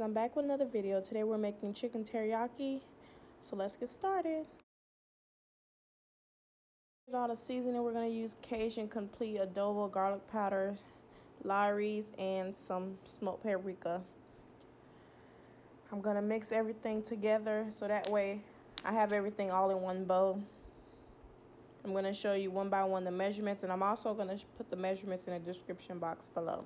I'm back with another video. Today we're making chicken teriyaki, so let's get started. Here's all the seasoning. We're going to use Cajun complete adobo, garlic powder, Lawry's, and some smoked paprika. I'm going to mix everything together so that way I have everything all in one bowl. I'm going to show you one by one the measurements, and I'm also going to put the measurements in the description box below.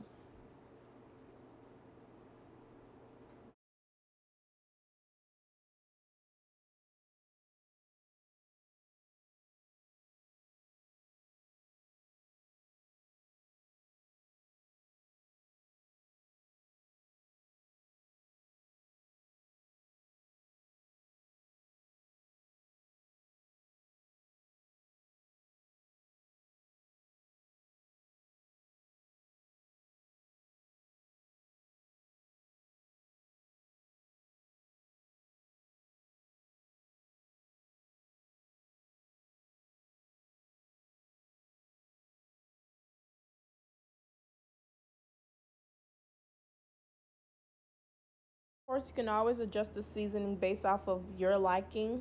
Of course, you can always adjust the seasoning based off of your liking.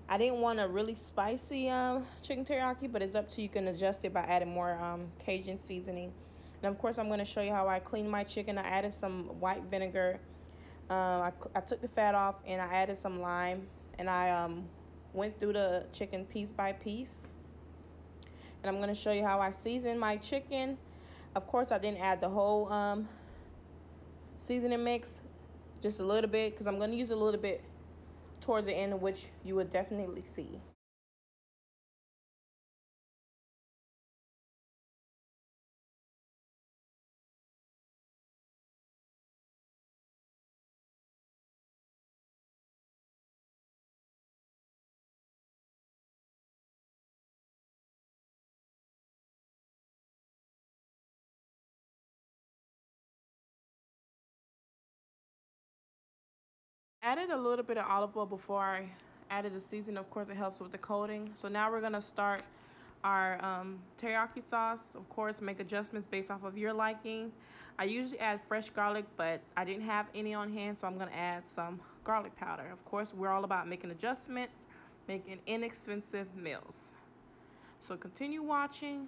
I didn't want a really spicy chicken teriyaki, but it's up to you. You can adjust it by adding more Cajun seasoning. And of course, I'm going to show you how I clean my chicken. I added some white vinegar. I took the fat off and I added some lime. And I went through the chicken piece by piece. And I'm going to show you how I season my chicken. Of course, I didn't add the whole seasoning mix. Just a little bit, because I'm going to use a little bit towards the end, which you would definitely see. Added a little bit of olive oil before I added the seasoning. Of course, it helps with the coating. So now we're going to start our teriyaki sauce. Of course, make adjustments based off of your liking. I usually add fresh garlic, but I didn't have any on hand, so I'm going to add some garlic powder. Of course, we're all about making adjustments, making inexpensive meals. So continue watching.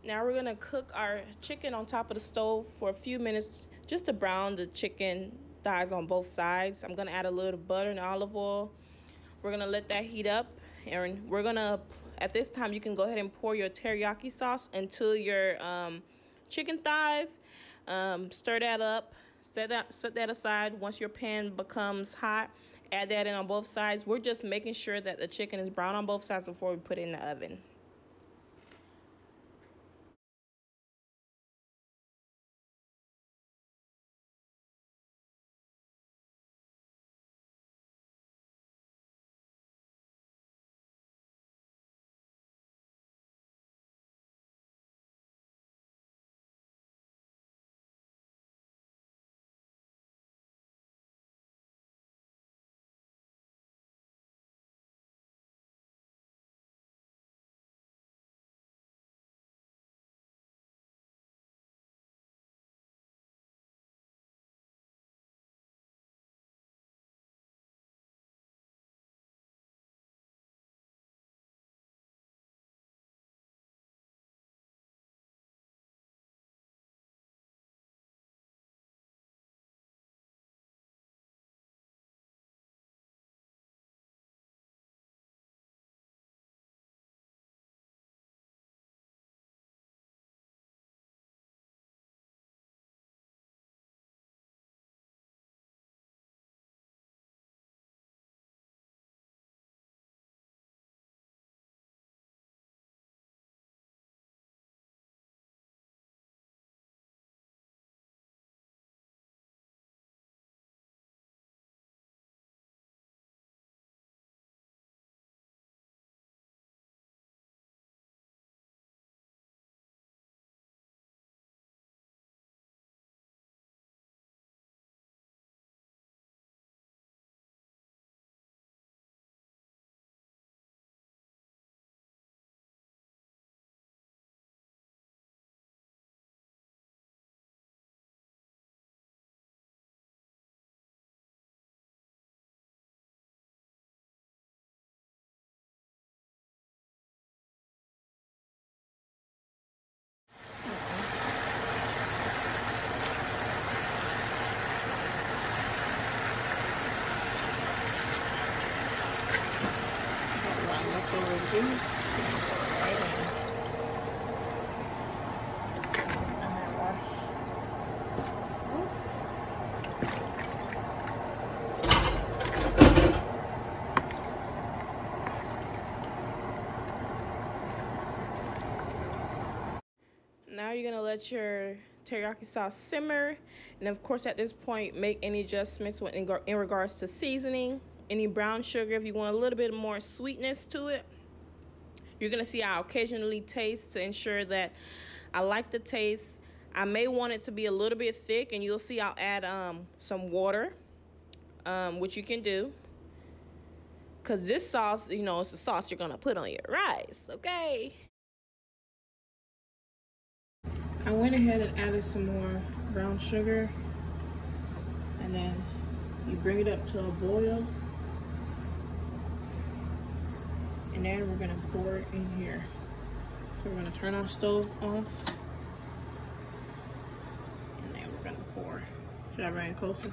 Now we're gonna cook our chicken on top of the stove for a few minutes just to brown the chicken thighs on both sides. I'm gonna add a little butter and olive oil. We're gonna let that heat up, and we're gonna, at this time, you can go ahead and pour your teriyaki sauce into your chicken thighs. Stir that up, set that aside. Once your pan becomes hot, add that in on both sides. We're just making sure that the chicken is brown on both sides before we put it in the oven. Now you're gonna let your teriyaki sauce simmer, and of course at this point make any adjustments in regards to seasoning. Any brown sugar if you want a little bit more sweetness to it. You're gonna see I'll occasionally taste to ensure that I like the taste. I may want it to be a little bit thick, and you'll see I'll add some water, which you can do. Cause this sauce, you know, it's the sauce you're gonna put on your rice, okay? I went ahead and added some more brown sugar, and then you bring it up to a boil, and then we're gonna pour it in here. So we're gonna turn our stove off, and then we're gonna pour. Should I bring it closer?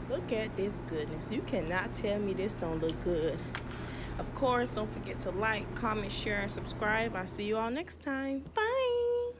Look at this goodness. You cannot tell me this don't look good. Of course, don't forget to like, comment, share, and subscribe. I'll see you all next time. Bye.